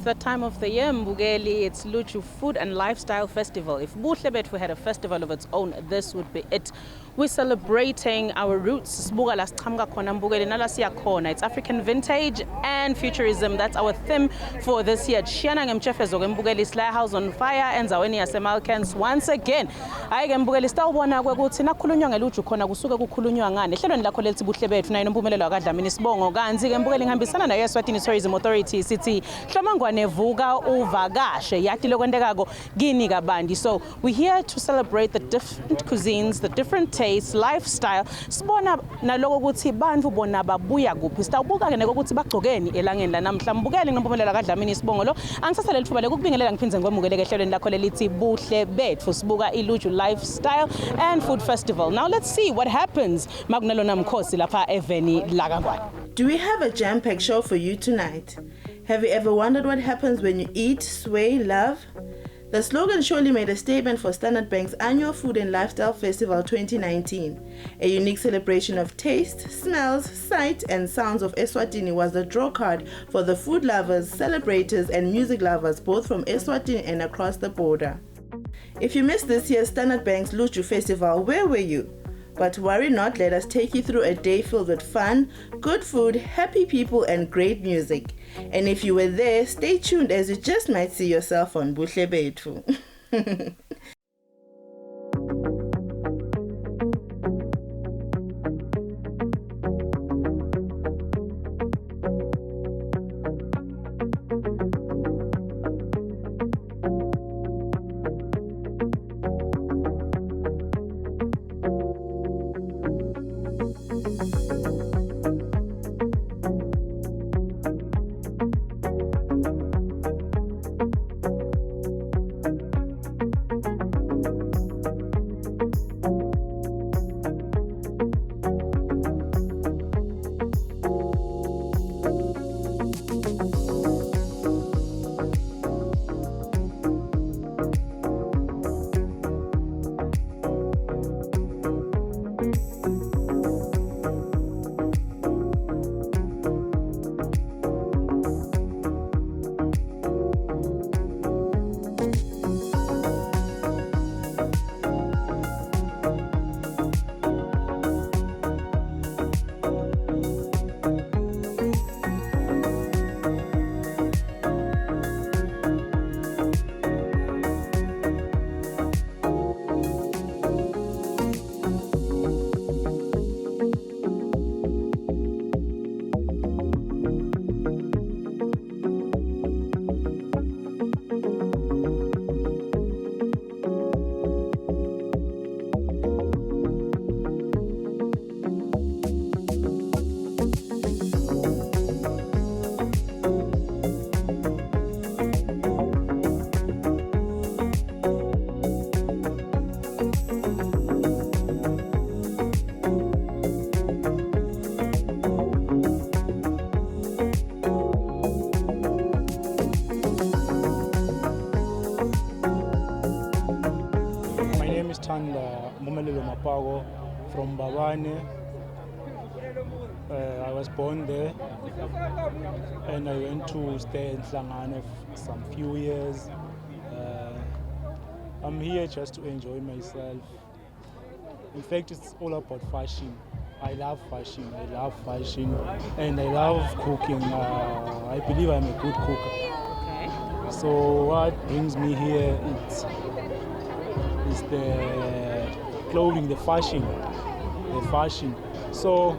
that time of the year, Mbugeli. It's Luju Food and Lifestyle Festival. If Buhle Betfu had a festival of its own, this would be it. We're celebrating our roots. It's African vintage and futurism. That's our theme for this year. Mbugeli House on Fire and Zaweni Yasemalkans once again. I am Mbugeli Stawbona Gutina Kulunyang Luchu Kona Gusuga Kulunyang, Helen Lacoleti Buhle Betfu, Nainumela Gadamis Bongo, Ganzi, and Mbugeli Hambisana, Yaswatini Tourism Authority City, Shamangwane Vuga, Uvagash, Yatilogandegago, Giniga Bandi. So we're here to celebrate the different cuisines, the different tastes, lifestyle. Spona na logo guthi bantu bona babuya kuphi. Sitawubuka ke ukuthi bagqokeni elangeni la namhla mbukele ngompumelelo kaDlamini Sibongolo. Angisasele lithuba lokubingelela ngiphinze ngomukele ehlelweni lakho lelithi Buhle Betfu sibuka iLuju Lifestyle and Food Festival. Now let's see what happens makunalona mkhosi lapha eveni lakangwane. Do we have a jam-packed show for you tonight? Have you ever wondered what happens when you eat, sway, love? The slogan surely made a statement for Standard Bank's annual Food and Lifestyle Festival 2019. A unique celebration of taste, smells, sight and sounds of Eswatini was the draw card for the food lovers, celebrators and music lovers both from Eswatini and across the border. If you missed this year's Standard Bank's Luju Festival, where were you? But worry not, let us take you through a day filled with fun, good food, happy people and great music. And if you were there, stay tuned as you just might see yourself on Buhle Betfu. From Babane. I was born there and I went to stay in Hlangane for some few years. I'm here just to enjoy myself. In fact, it's all about fashion. I love fashion and I love cooking. I believe I'm a good cooker. Okay. So what brings me here is the clothing, the fashion. So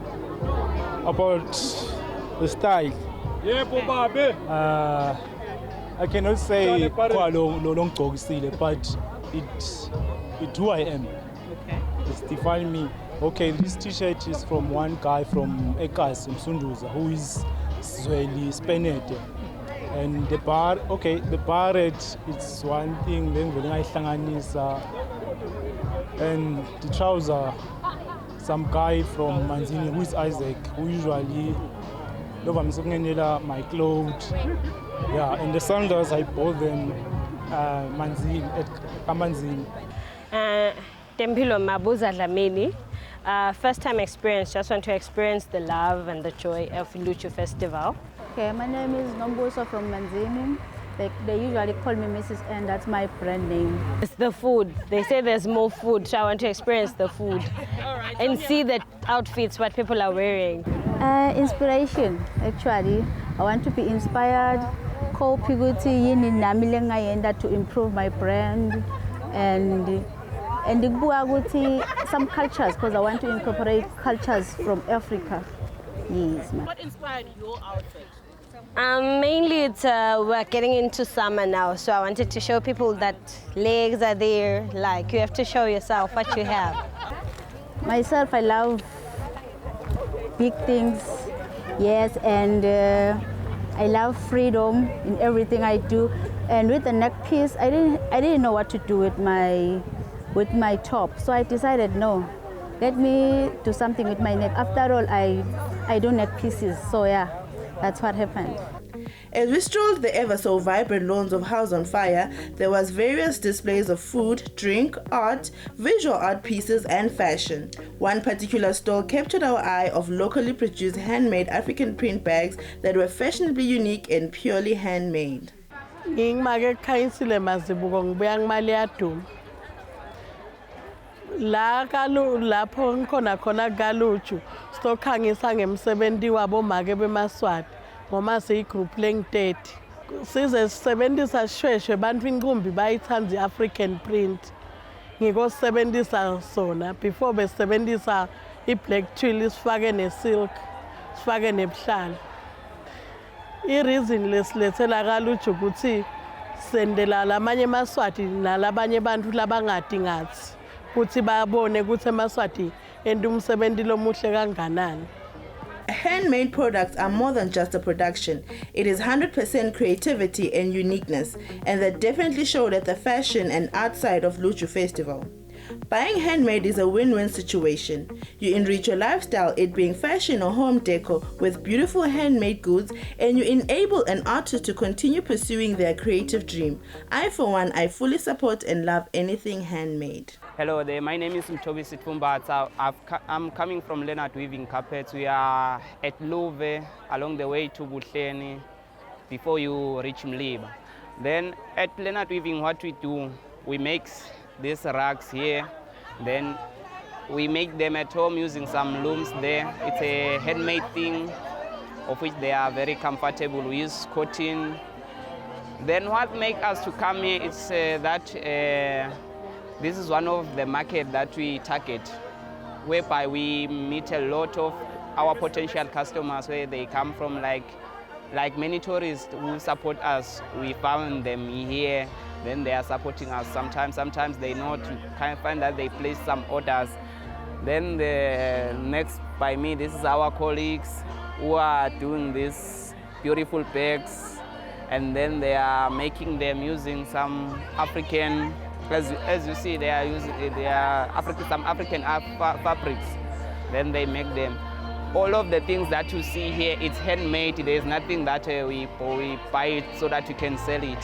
about the style, I cannot say but it's who I am. Okay. It's define me. Okay, this t-shirt is from one guy from Ekas in Sunduza who is Swahili Spanish. And the barret, it's one thing, then and the trouser, some guy from Manzini who is Isaac, who usually my clothes. Yeah, and the sandals I bought them Manzini. Tempilo Mabuza Dlamini. First time experience, just want to experience the love and the joy of Luju Festival. Okay, my name is Nombuso from Manzini. They usually call me Mrs. N, that's my brand name. It's the food. They say there's more food, so I want to experience the food and see the outfits, what people are wearing. Inspiration, actually. I want to be inspired. To improve my brand and some cultures, because I want to incorporate cultures from Africa. Yes, ma'am. What inspired your outfit? Mainly it's we're getting into summer now, so I wanted to show people that legs are there. Like, you have to show yourself what you have. Myself, I love big things, yes, and I love freedom in everything I do. And with the neck piece, I didn't know what to do with my top, so I decided, no, let me do something with my neck. After all, I do neck pieces, so yeah, that's what happened. As we strolled the ever so vibrant lawns of House on Fire, there was various displays of food, drink, art, visual art pieces and fashion. One particular stall captured our eye of locally produced handmade African print bags that were fashionably unique and purely handmade. Lapho ngikhona khona kaluju stokhangisa ngemsebenzi wabo make bemaswati ngoma siyigroup leng30 size sisebenzisa shweshwe bantu inqumbi bayithanda iAfrican print ngikosebenzisa sona before besebenzisa iblack twill sifake nesilk sifake nebuhlalo. I-reason lesilethela kaluju ukuthi sendela lamanye maswati nalabanye bantu labangadi ngathi ukuthi babone ukuthi emaswati enda umsebenzi lomuhle kanganani. Handmade products are more than just a production. It is 100% creativity and uniqueness, and that definitely showed at the fashion and art side of Luju Festival. Buying handmade is a win-win situation. You enrich your lifestyle, it being fashion or home decor, with beautiful handmade goods, and you enable an artist to continue pursuing their creative dream. I, for one, I fully support and love anything handmade. Hello there, my name is Mtobi Sitfumbatsa. I'm coming from Leonard Weaving Carpets. We are at Luve, along the way to Buhle, before you reach Mliba. Then at Leonard Weaving, what we do, we make these rugs here. Then we make them at home using some looms there. It's a handmade thing, of which they are very comfortable. We use cotton. Then what makes us to come here is that this is one of the market that we target, whereby we meet a lot of our potential customers where they come from, like many tourists who support us. We found them here, then they are supporting us. Sometimes they know to kind of find that they place some orders. Then the next by me, this is our colleagues who are doing these beautiful bags, and then they are making them using some African. As you see, they are using some African fabrics. Then they make them. All of the things that you see here, it's handmade. There is nothing that we buy it so that you can sell it.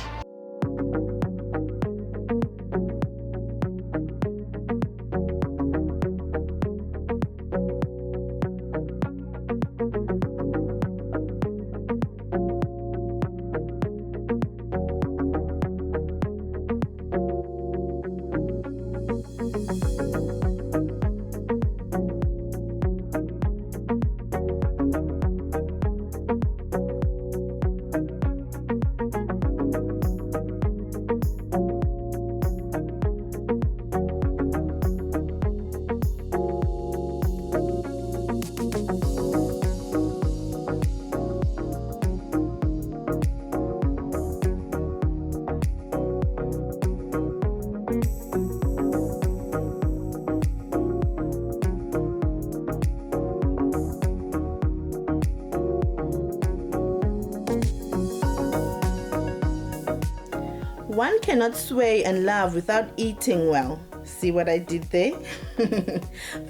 One cannot sway and love without eating well. See what I did there?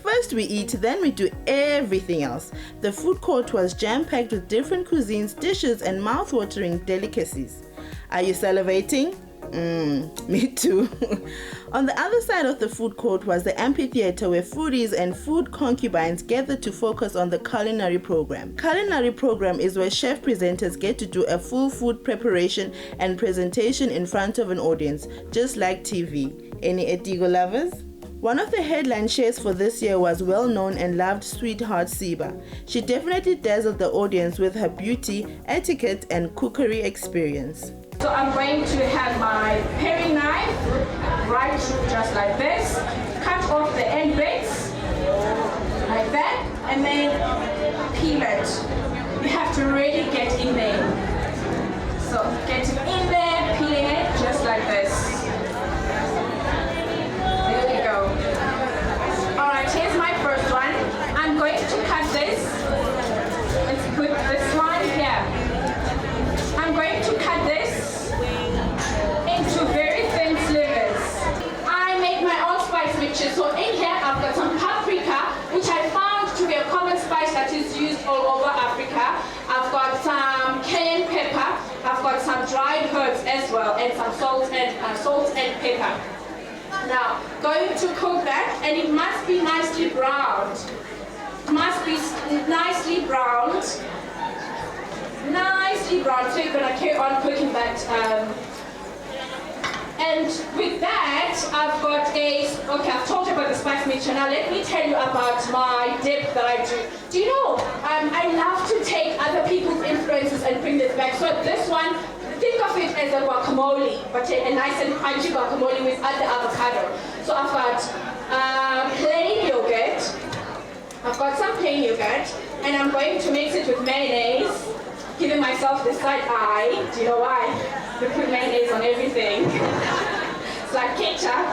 First we eat, then we do everything else. The food court was jam-packed with different cuisines, dishes, and mouth-watering delicacies. Are you salivating? Me too. On the other side of the food court was the amphitheater where foodies and food concubines gathered to focus on the culinary program. Culinary program is where chef presenters get to do a full food preparation and presentation in front of an audience, just like TV. Any Etigo lovers? One of the headline chefs for this year was well-known and loved sweetheart Siba. She definitely dazzled the audience with her beauty, etiquette, and cookery experience. So I'm going to have my paring knife right through just like this, cut off the end bits like that, and then peel it. You have to really get in there. So getting in there, peeling it just like this. There we go. All right, here's my first one. I'm going to cut this. Let's put this one here. I'm going to cut this into very thin slivers. I make my own spice mixture. So in here I've got some paprika, which I found to be a common spice that is used all over Africa. I've got some cayenne pepper. I've got some dried herbs as well, and some salt and pepper. Now, going to cook that, and it must be nicely browned. Must be nicely browned. Nicely browned. So you're gonna carry on cooking that. And with that, I've got I've told you about the spice mixture. Now let me tell you about my dip that I do. Do you know, I love to take other people's influences and bring this back. So this one, think of it as a guacamole, but a nice and crunchy guacamole with other avocado. So I've got plain yogurt. I've got some plain yogurt, and I'm going to mix it with mayonnaise, giving myself the side eye. Do you know why? We put mayonnaise on everything. It's like ketchup.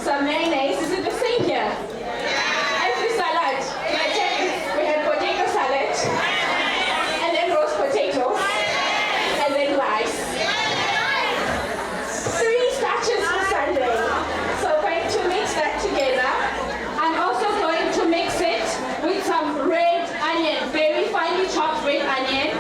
Some mayonnaise. Is it the same here? Every salad. We had potato salad, and then roast potatoes, and then rice. 3 starches for Sunday. So I'm going to mix that together. I'm also going to mix it with some red onion, very finely chopped red onion.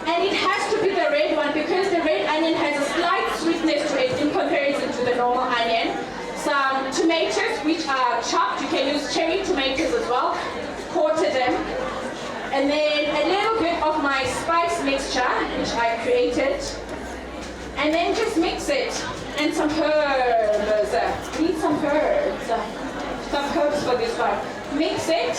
And it has to be the red one because the red onion has a slight sweetness to it in comparison to the normal onion. Some tomatoes which are chopped. You can use cherry tomatoes as well. Quarter them. And then a little bit of my spice mixture which I created. And then just mix it. And some herbs. We need some herbs. Some herbs for this one. Mix it.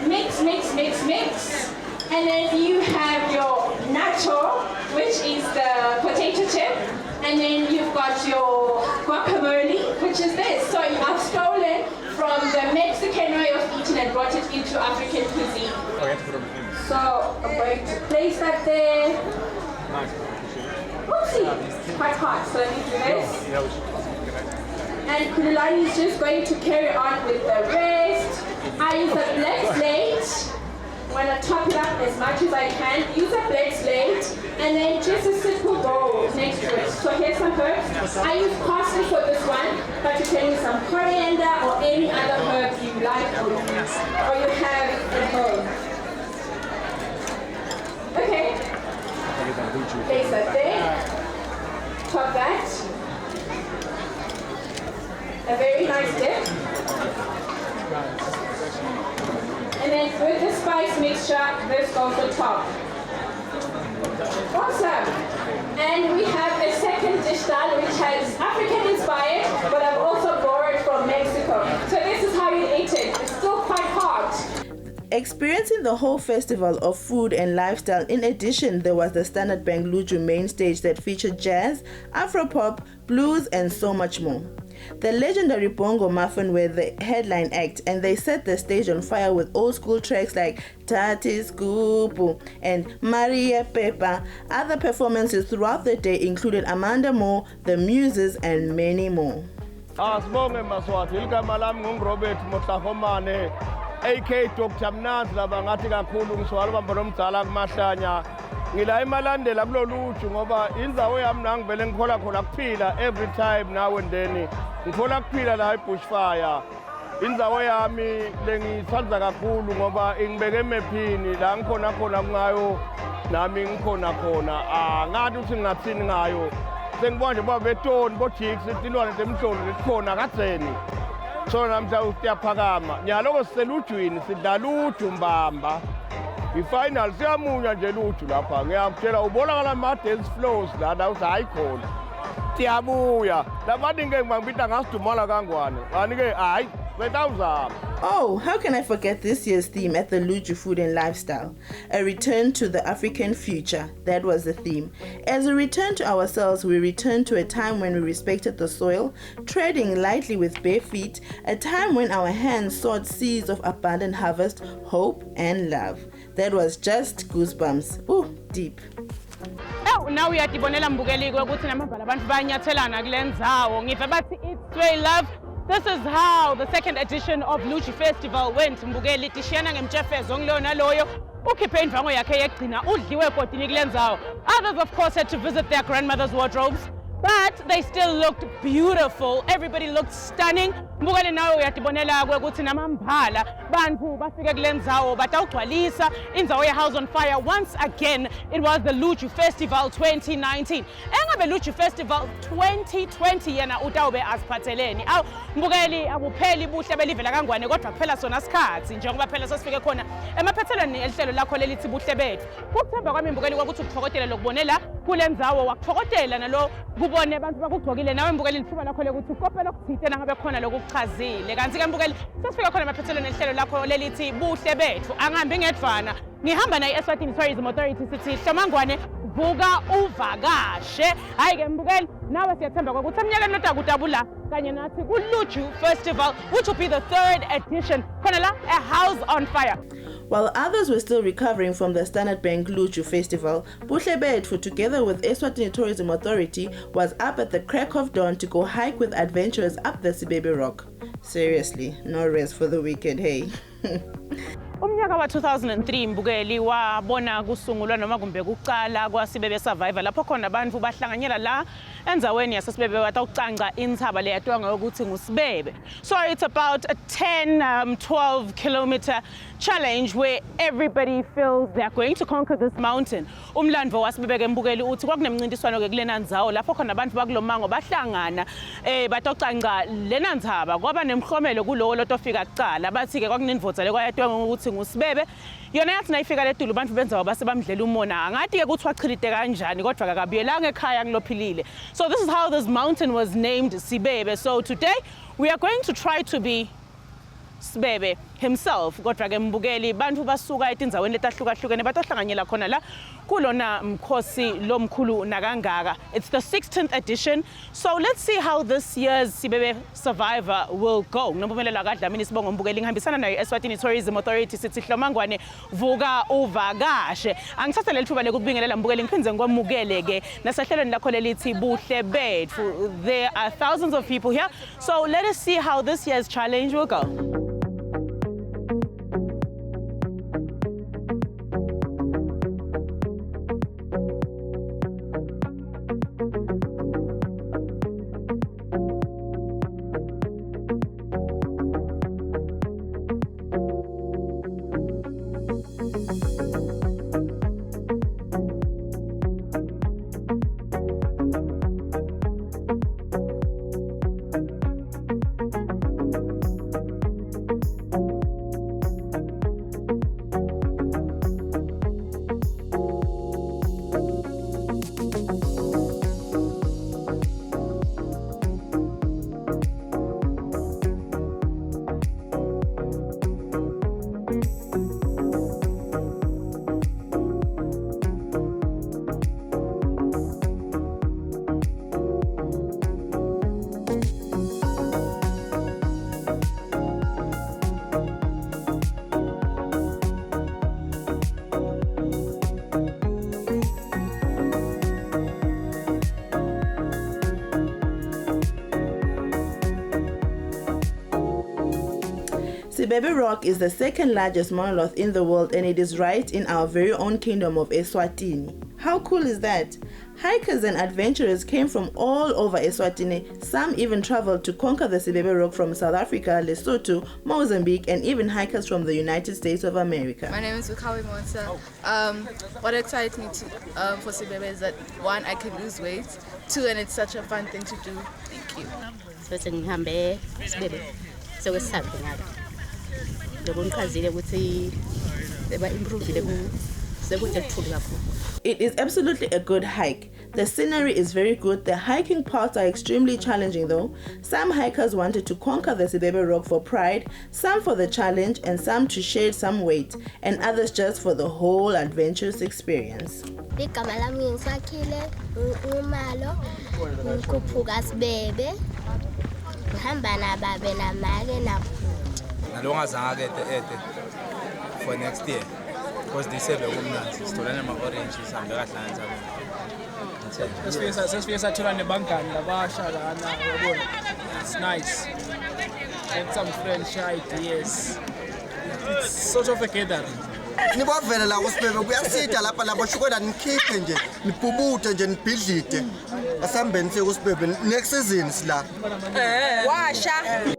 Mix, mix, mix, mix. And then you have your nacho, which is the potato chip. And then you've got your guacamole, which is this. So I've stolen from the Mexican way of eating and brought it into African cuisine. So I'm going to place that there. Oopsie, it's quite hot, so let me do this. And Culinary is just going to carry on with the rest. I use a black slate. When I top it up as much as I can, use a black slate, and then just a simple bowl next to it. So here's some herbs. I use parsley for this one, but you can use some coriander or any other herb you like or you have at home. Okay. Place that there. Top that. A very nice dip. And then with the spice mixture, this goes on top. Awesome. And we have a second dish style which has African inspired, but I've also borrowed from Mexico. So this is how you eat it. It's still quite hot. Experiencing the whole festival of food and lifestyle. In addition, there was the Standard Bank Luju main stage that featured jazz, Afropop, blues, and so much more. The legendary Bongo Muffin were the headline act, and they set the stage on fire with old school tracks like Tati's Gupu and Maria Pepa. Other performances throughout the day included Amanda Moore, The Muses, and many more. Asibonge Maswati, igama lami nguRobert Mohlahomane, AK Dr. Mnanzi laba ngathi kakhulu ngiswala ubamba nomdala kumahlanya. Ngila emalandela kuloluju ngoba indzawo yami nangivele ngikhola khona kuphila every time now and then. Ngikhola kuphila la ebushfire. Indzawo yami lengithanda kakhulu ngoba ingibeke emephini la ngikhona khona ngayo nami ngikhona khona. Ngathi uthi ngathini ngayo. sengibona nje uba betoni bojix tinwane temhlolo lesikhona kadzeni so namhla usiyaphakama nyaloko siselujwini sidla luju mbamba i-final siyamunya nje luju lapha ngiyakutshela ubonakala ama-dance flows lana uthi hayi khona siyabuya labantu-ke ngibangibita ngasidumala kangwane kanti-ke hayi betawuzama. Oh, how can I forget this year's theme at the Luju Food and Lifestyle? A return to the African future. That was the theme. As a return to ourselves, we return to a time when we respected the soil, treading lightly with bare feet, a time when our hands sought seeds of abundant harvest, hope, and love. That was just goosebumps. Ooh, deep. Now we are tibonela mbukeli ukuthi namabhala abantu bayanyathelana kule ndzawo ngive bathi it's way love. This is how the second edition of Luju Festival went. Mbukeli tishiyana ngemtshefezo ngilo naloyo ukhiphe indvango yakhe yegcina udliwe kodini kule ndzawo. Others of course had to visit their grandmother's wardrobes, but they still looked beautiful. Everybody looked stunning. Mbukeli nawe uyatibonela ukuthi namambhala bantu bafike kule ndzawo batawugcwalisa indzawo ye-House on Fire. Once again, it was the Luju Festival 2019. Engabe Luju Festival 2020 yena utawube asiphatheleni. Awu mbukeli akupheli buhle belivela kangwane kodwa kuphela sona sikhathi njengoba phela sesifike khona emaphethelweni elihlelo lakho lelithi buhle bethu. Ukuthemba kwami mbukeli ukuthi ukuthokotela lokubonela kule ndzawo wakuthokotela nalo kubone abantu bakugcokile nawe mbukeli lithuba lakho lokuthi ukopela okuthite nangabe khona lokuchazile. Kanti-ke mbukeli sesifike khona emaphethelweni elihlelo lakho lelithi buhle bethu. Angihambi ngedvana ngihamba naye Eswatini Tourism Authority sithi Hlomangwane vuka uvakashe. Hayi-ke mbukeli nawe siyathemba ukuthi eminyakeni notakutabula kanye nathi ku-Luju Festival, which will be the 3rd edition khona la a-House on Fire. While others were still recovering from the Standard Bank Luju Festival, Buhle Betfu, together with Eswatini Tourism Authority, was up at the crack of dawn to go hike with adventurers up the Sibebe Rock. Seriously, no rest for the wicked, hey. Umnyaka wa 2003 mbukeli wabona kusungulwa noma kumbe kuqala kwa Sibebe Survivor lapho khona abantu bahlanganyela la endzaweni yaseSibebe batawucanca inthaba leyatwa ngokuthi nguSibebe. So it's about a 10-12 kilometer challenge where everybody feels they're going to conquer this mountain. Umlandvo waSibebe ke mbukeli uthi kwakunemncintiswano ke kulena ndzawo lapho khona abantu bakulomango bahlangana batawucanca lena nthaba kwaba nemhlomelo kulowo lotofika kuqala bathi ke kwakunendvodza lekwayatwa ngokuthi nguSibebe yona yathi nayifika ledulu abantu benzawo base bamdlela umona angathi ke kuthi wachilite kanjani kodwa akabuyelanga ekhaya kulophilile. So this is how this mountain was named Sibebe. So today we are going to try to be Sibebe himself. Kodwa ke mbukeli bantu basuka etindzaweni letahlukahlukene batohlanganyela khona la kulona mkhosi lomkhulu nakangaka. It's the 16th edition. So let's see how this year's Sibebe Survivor will go. Nginobumelela kaDlamini Sibongo mbukeli ngihambisana nayo Eswatini Tourism Authority sithi Hlomangwane vuka uvakashe. Angisathe lethuba lekubingelela mbukeli ngiphinze ngwamukele ke nasehlelweni lakho lelithi buhle bethu. There are thousands of people here. So let us see how this year's challenge will go. Sibebe Rock is the second largest monolith in the world, and it is right in our very own kingdom of Eswatini. How cool is that? Hikers and adventurers came from all over Eswatini. Some even traveled to conquer the Sibebe Rock from South Africa, Lesotho, Mozambique, and even hikers from the United States of America. My name is Ukawi Monsa. What excites me for Sibebe is that 1, I can lose weight, 2, and it's such a fun thing to do. Thank you. So it's in Hambe, Sibebe. So it's something else. The one cousin would say they were improving. It is absolutely a good hike. The scenery is very good. The hiking parts are extremely challenging though. Some hikers wanted to conquer the Sibebe Rock for pride, some for the challenge, and some to shed some weight, and others just for the whole adventurous experience. For next year. Because they said we're going to store them oranges and the it's nice. And some French ideas. It's sort of a gathering. Nibavela la kusibebe kuyasitha lapha lapho shukola nikhiphe nje nibhubute nje nibhidlite asambeni sekusibebe next season sila washa.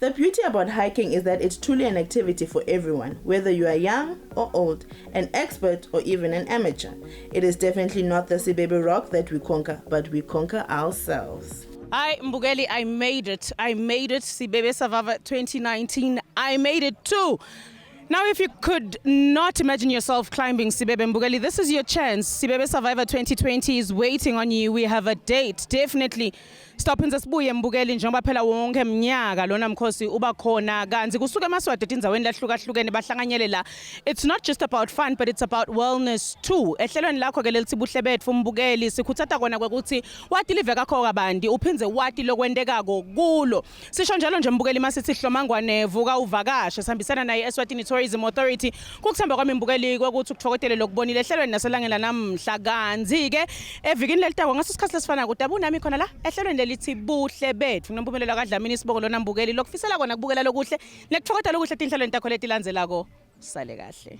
The beauty about hiking is that it's truly an activity for everyone, whether you are young or old, an expert or even an amateur. It is definitely not the Sibebe Rock that we conquer, but we conquer ourselves. Hi, Mbugeli, I made it. Sibebe Survivor 2019. I made it too. Now, if you could not imagine yourself climbing Sibebe Mbugeli, this is your chance. Sibebe Survivor 2020 is waiting on you. We have a date, definitely. Stop in Sibuye Mbugeli njengoba phela wonke mnyaka lona mkhosi uba khona kanzi kusuka emaswati etindzaweni lahlukahlukene bahlanganyele la. It's not just about fun, but it's about wellness too. Ehlelweni lakho ke lelithi Buhle Betfu Mbugeli sikhuthata kona kwekuthi wati live kakho kabandi uphinze wati lokwendekako kulo. Sisho njalo nje Mbugeli masithi Hlomangwane vuka uvakashe sihambisana naye Eswatini Tourism Authority. Kukuthemba kwami Mbugeli kwekuthi ukuthokozela lokubonile ehlelweni naselangela namhla kanzi ke evikini lelitako ngaso isikhathi lesifana kudabu nami khona la ehlelweni lithi Buhle Betfu nompumelelo kaDlamini Sibongo lona Mbugeli lokufisela kona kubukela lokuhle nekuthokozela lokuhle tinhlelo entakho letilandzelako sale kahle.